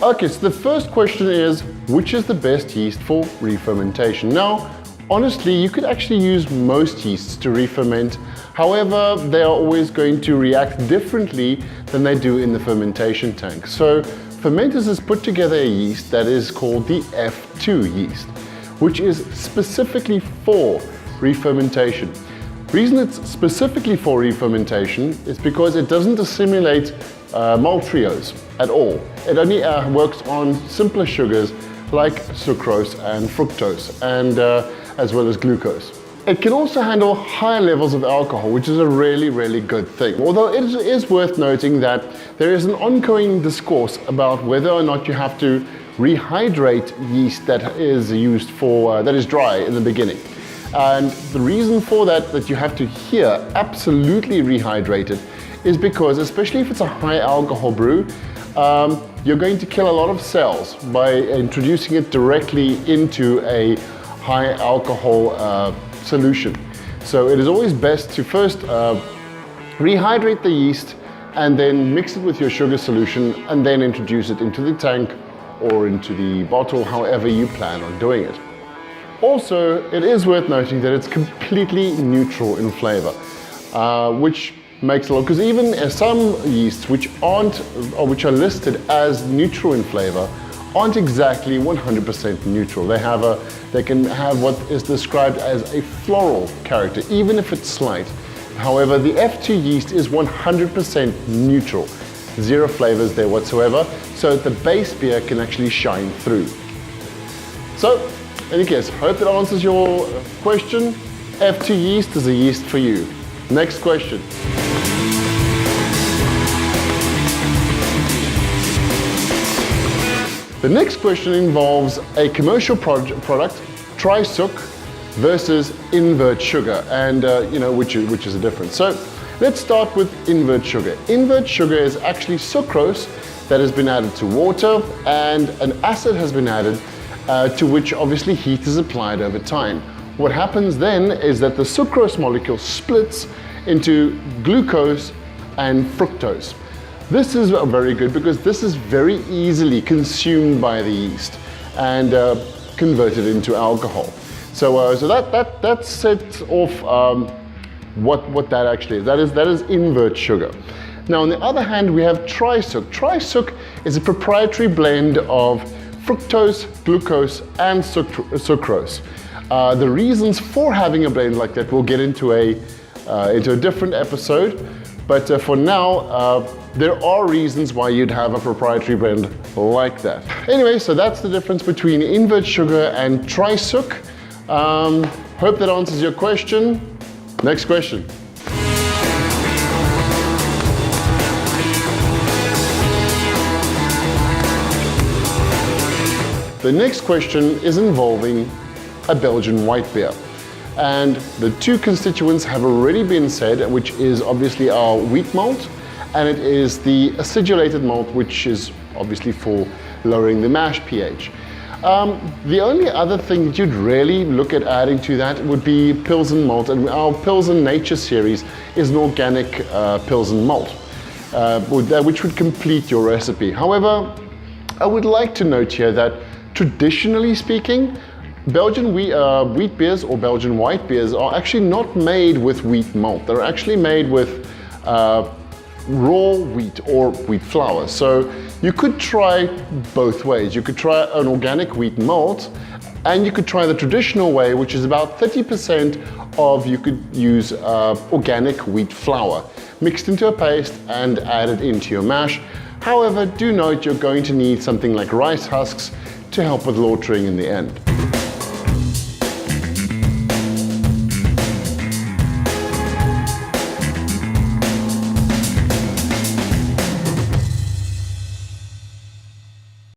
Okay, so the first question is, which is the best yeast for re-fermentation? Now, honestly, you could actually use most yeasts to re-ferment. However, they are always going to react differently than they do in the fermentation tank. So Fermenters has put together a yeast that is called the F-2 yeast, which is specifically for re-fermentation. The reason it's specifically for re-fermentation is because it doesn't assimilate malt trios at all. It only works on simpler sugars like sucrose and fructose, and as well as glucose. It can also handle higher levels of alcohol, which is a really, really good thing. Although it is worth noting that there is an ongoing discourse about whether or not you have to rehydrate yeast that is used for, that is dry in the beginning. And the reason for that you have to here absolutely rehydrate it, is because, especially if it's a high alcohol brew, you're going to kill a lot of cells by introducing it directly into a high alcohol solution. So it is always best to first rehydrate the yeast and then mix it with your sugar solution and then introduce it into the tank or into the bottle, however you plan on doing it. Also, it is worth noting that it's completely neutral in flavor, which makes a lot, because even some yeasts which aren't, or which are listed as neutral in flavor, aren't exactly 100% neutral. They can have what is described as a floral character, even if it's slight. However, the F-2 yeast is 100% neutral. Zero flavors there whatsoever, so the base beer can actually shine through. So, in any case, hope that answers your question. F-2 yeast is a yeast for you. Next question. The next question involves a commercial product, Trisuc, versus Invert sugar, and which is a difference. So let's start with Invert sugar. Invert sugar is actually sucrose that has been added to water, and an acid has been added to which obviously heat is applied over time. What happens then is that the sucrose molecule splits into glucose and fructose. This is very good because this is very easily consumed by the yeast and converted into alcohol. So that sets off what that actually is. That is invert sugar. Now, on the other hand, we have Trisuc. Trisuc is a proprietary blend of fructose, glucose, and sucrose. The reasons for having a blend like that we'll get into a different episode, but for now, there are reasons why you'd have a proprietary blend like that. Anyway, so that's the difference between invert sugar and Trisuc. Hope that answers your question. Next question. The next question is involving a Belgian white beer. And the two constituents have already been said, which is obviously our wheat malt, and it is the acidulated malt, which is obviously for lowering the mash pH. The only other thing that you'd really look at adding to that would be Pilsen malt, and our Pilsen Nature series is an organic Pilsen malt, which would complete your recipe. However, I would like to note here that traditionally speaking, Belgian wheat beers or Belgian white beers are actually not made with wheat malt. They're actually made with raw wheat or wheat flour. So you could try both ways. You could try an organic wheat malt, and you could try the traditional way, which is about 30% of, you could use organic wheat flour mixed into a paste and added into your mash. However, do note you're going to need something like rice husks to help with lautering in the end.